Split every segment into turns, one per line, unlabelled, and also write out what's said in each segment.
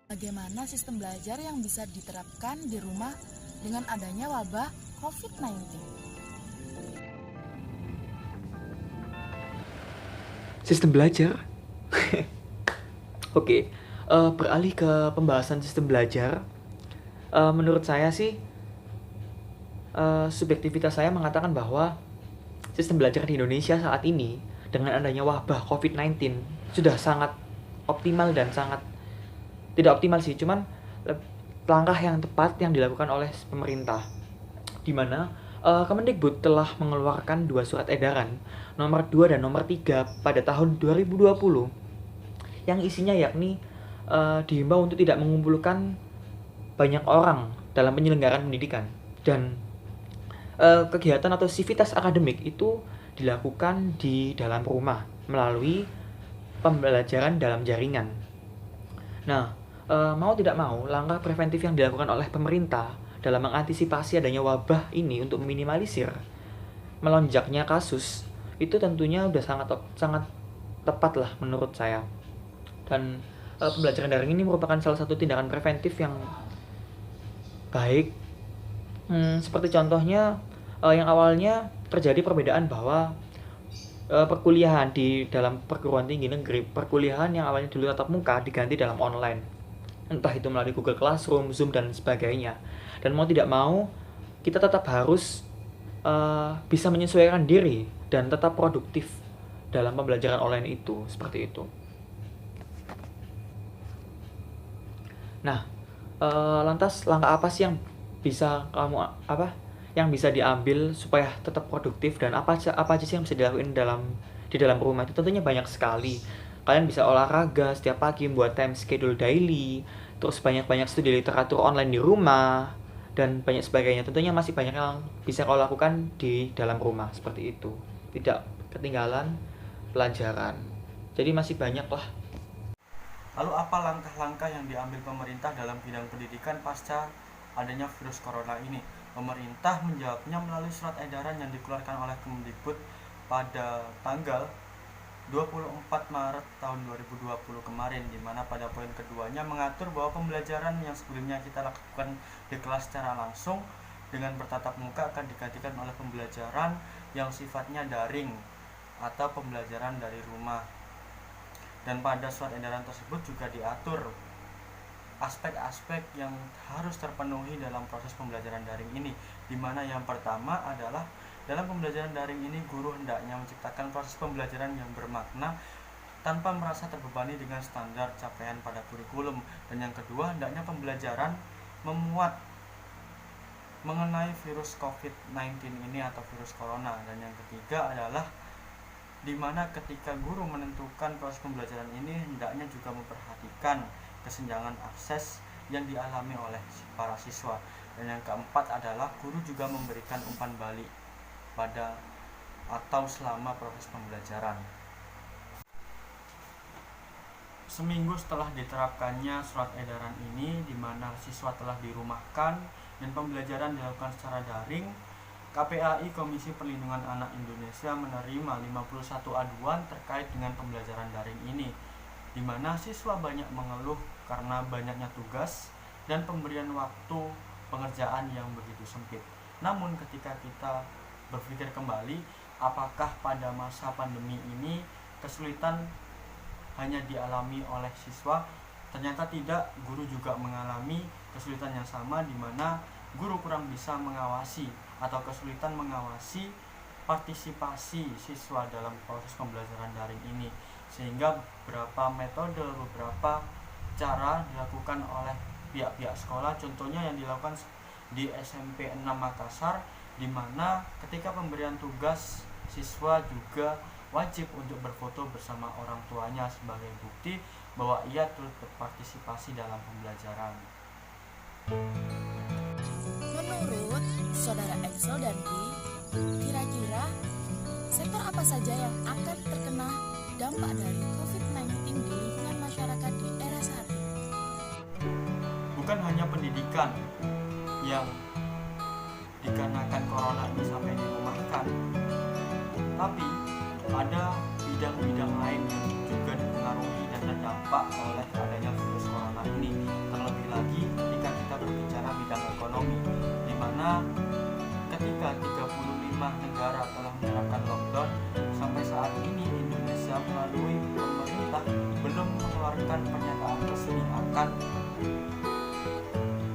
Bagaimana sistem belajar yang bisa diterapkan di rumah dengan adanya wabah COVID-19?
Sistem belajar. Oke, beralih ke pembahasan sistem belajar. Menurut saya sih, subjektivitas saya mengatakan bahwa sistem belajar di Indonesia saat ini dengan adanya wabah COVID-19 sudah sangat optimal dan sangat tidak optimal sih, cuman langkah yang tepat yang dilakukan oleh pemerintah, di mana Kemendikbud telah mengeluarkan 2 surat edaran nomor 2 dan nomor 3 pada tahun 2020 yang isinya yakni dihimbau untuk tidak mengumpulkan banyak orang dalam penyelenggaraan pendidikan, dan kegiatan atau sivitas akademik itu dilakukan di dalam rumah melalui pembelajaran dalam jaringan. Nah, mau tidak mau, langkah preventif yang dilakukan oleh pemerintah dalam mengantisipasi adanya wabah ini untuk meminimalisir melonjaknya kasus itu tentunya udah sangat tepat lah menurut saya. Dan pembelajaran daring ini merupakan salah satu tindakan preventif yang baik. Seperti contohnya yang awalnya terjadi perbedaan bahwa perkuliahan di dalam perguruan tinggi negeri, perkuliahan yang awalnya dulu tatap muka diganti dalam online, entah itu melalui Google Classroom, Zoom, dan sebagainya. Dan mau tidak mau, kita tetap harus bisa menyesuaikan diri dan tetap produktif dalam pembelajaran online itu, seperti itu. Nah, lantas langkah apa sih yang bisa diambil supaya tetap produktif, dan apa aja sih yang bisa dilakukan di dalam rumah itu? Tentunya banyak sekali. Kalian bisa olahraga setiap pagi, membuat time schedule daily, terus banyak-banyak studi literatur online di rumah, dan banyak sebagainya. Tentunya masih banyak yang bisa kau lakukan di dalam rumah seperti itu. Tidak ketinggalan pelajaran. Jadi masih banyak lah.
Lalu apa langkah-langkah yang diambil pemerintah dalam bidang pendidikan pasca adanya virus corona ini? Pemerintah menjawabnya melalui surat edaran yang dikeluarkan oleh Kemendikbud pada tanggal 24 Maret tahun 2020 kemarin, di mana pada poin keduanya mengatur bahwa pembelajaran yang sebelumnya kita lakukan di kelas secara langsung dengan bertatap muka akan digantikan oleh pembelajaran yang sifatnya daring atau pembelajaran dari rumah. Dan pada surat edaran tersebut juga diatur aspek-aspek yang harus terpenuhi dalam proses pembelajaran daring ini, di mana yang pertama adalah dalam pembelajaran daring ini guru hendaknya menciptakan proses pembelajaran yang bermakna tanpa merasa terbebani dengan standar capaian pada kurikulum. Dan yang kedua, hendaknya pembelajaran memuat mengenai virus COVID-19 ini atau virus corona. Dan yang ketiga adalah di mana ketika guru menentukan proses pembelajaran ini hendaknya juga memperhatikan kesenjangan akses yang dialami oleh para siswa. Dan yang keempat adalah guru juga memberikan umpan balik pada atau selama proses pembelajaran. Seminggu setelah diterapkannya surat edaran ini, di mana siswa telah dirumahkan dan pembelajaran dilakukan secara daring, KPAI Komisi Perlindungan Anak Indonesia menerima 51 aduan terkait dengan pembelajaran daring ini, di mana siswa banyak mengeluh karena banyaknya tugas dan pemberian waktu pengerjaan yang begitu sempit. Namun ketika kita berpikir kembali, apakah pada masa pandemi ini kesulitan hanya dialami oleh siswa? Ternyata tidak, guru juga mengalami kesulitan yang sama, di mana guru kurang bisa mengawasi atau kesulitan mengawasi partisipasi siswa dalam proses pembelajaran daring ini, sehingga beberapa metode, beberapa cara dilakukan oleh pihak-pihak sekolah. Contohnya yang dilakukan di SMP 6 Makassar, di mana ketika pemberian tugas siswa juga wajib untuk berfoto bersama orang tuanya sebagai bukti bahwa ia turut berpartisipasi dalam pembelajaran.
Menurut Saudara Excel dan Dwi, kira-kira sektor apa saja yang akan terkena dampak dari COVID-19 di lingkungan masyarakat di era saat ini?
Bukan hanya pendidikan yang dikarenakan corona ini sampai dirumahkan, tapi ada bidang-bidang lain yang juga dipengaruhi dan terdampak oleh adanya virus corona ini. lagi ketika kita berbicara bidang ekonomi, di mana ketika 35 negara telah menerapkan lockdown, sampai saat ini Indonesia melalui pemerintah belum mengeluarkan pernyataan resmi akan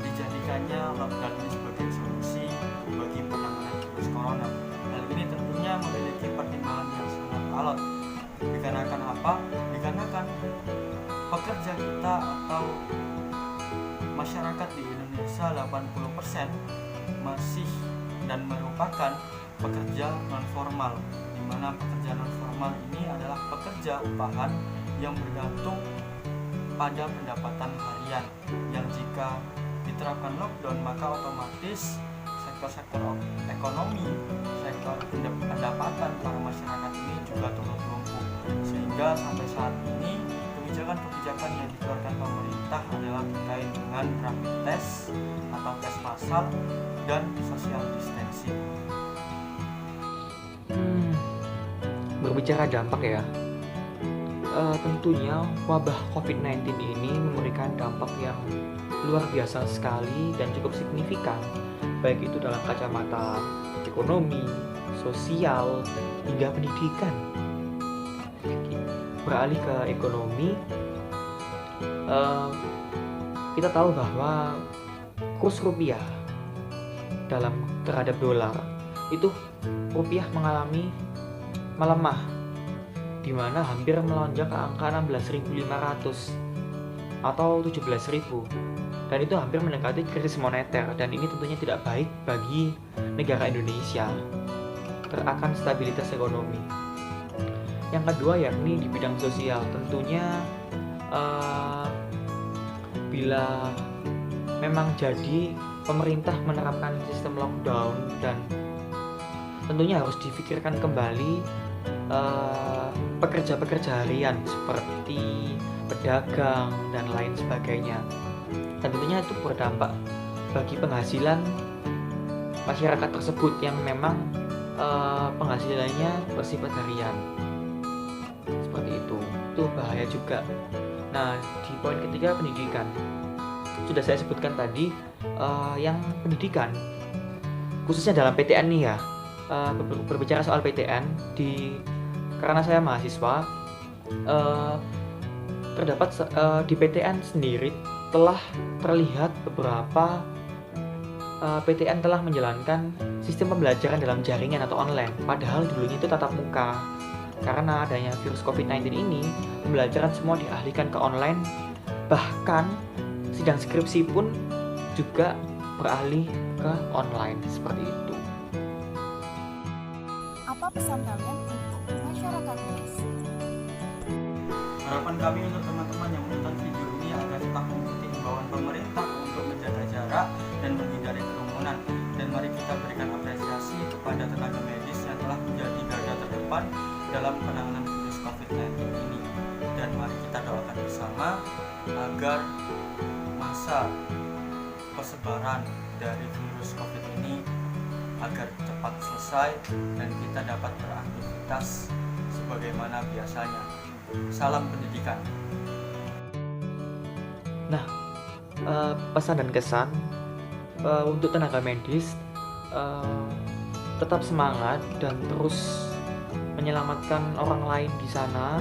dijadikannya lockdown ini sebagai solusi bagi penanganan virus corona. Hal ini tentunya memiliki pertimbangan yang sangat alot. Dikarenakan apa? Dikarenakan pekerja kita atau masyarakat di Indonesia 80% masih dan merupakan pekerja non formal, di mana pekerja non formal ini adalah pekerja upahan yang bergantung pada pendapatan harian, yang jika diterapkan lockdown maka otomatis sektor-sektor ekonomi, sektor pendapatan para masyarakat ini juga turut lumpuh, sehingga sampai saat ini kebijakan-kebijakan yang dikeluarkan pemerintah adalah terkait dengan rapid test atau tes massal dan social distancing.
Berbicara dampak ya, tentunya wabah COVID-19 ini memberikan dampak yang luar biasa sekali dan cukup signifikan, baik itu dalam kacamata ekonomi, sosial, hingga pendidikan. Beralih ke ekonomi, kita tahu bahwa kurs rupiah terhadap dolar itu rupiah mengalami melemah, di mana hampir melonjak ke angka 16.500 atau 17.000, dan itu hampir mendekati krisis moneter, dan ini tentunya tidak baik bagi negara Indonesia akan stabilitas ekonomi. Yang kedua yakni di bidang sosial, tentunya bila memang jadi pemerintah menerapkan sistem lockdown, dan tentunya harus difikirkan kembali pekerja-pekerja harian seperti pedagang dan lain sebagainya, dan tentunya itu berdampak bagi penghasilan masyarakat tersebut yang memang penghasilannya bersifat harian, seperti itu bahaya juga. Nah, di poin ketiga, pendidikan, sudah saya sebutkan tadi, yang pendidikan khususnya dalam PTN nih ya, berbicara soal PTN, karena saya mahasiswa, terdapat di PTN sendiri telah terlihat beberapa PTN telah menjalankan sistem pembelajaran dalam jaringan atau online, padahal dulunya itu tatap muka. Karena adanya virus COVID-19 ini, pembelajaran semua dialihkan ke online, bahkan sidang skripsi pun juga beralih ke online, seperti itu.
Apa pesan kalian untuk masyarakat luas?
Harapan kami untuk teman-teman yang menonton video ini agar tetap mengikuti himbauan pemerintah untuk menjaga jarak dan menghindari kerumunan. Dan mari kita berikan apresiasi kepada tenaga medis yang telah menjadi garda terdepan dalam penanganan virus COVID-19 ini. Dan mari kita doakan bersama agar masa persebaran dari virus COVID ini agar cepat selesai dan kita dapat beraktivitas sebagaimana biasanya. Salam pendidikan.
Nah, pesan dan kesan untuk tenaga medis, tetap semangat dan terus menyelamatkan orang lain di sana,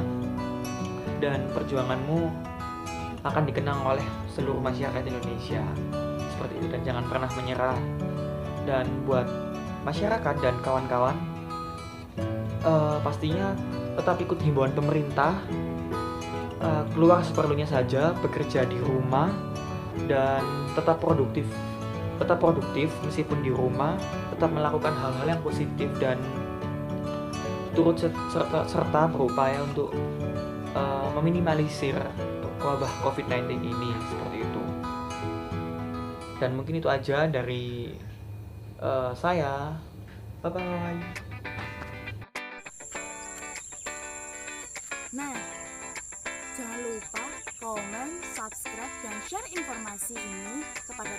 dan perjuanganmu akan dikenang oleh seluruh masyarakat Indonesia, seperti itu, dan jangan pernah menyerah. Dan buat masyarakat dan kawan-kawan, pastinya tetap ikut himbauan pemerintah, keluar seperlunya saja, bekerja di rumah, dan tetap produktif meskipun di rumah, tetap melakukan hal-hal yang positif dan turut serta berupaya untuk meminimalisir wabah COVID-19 ini, seperti itu. Dan mungkin itu aja dari saya. Bye bye.
Nah, jangan lupa komen, subscribe, dan share informasi ini kepada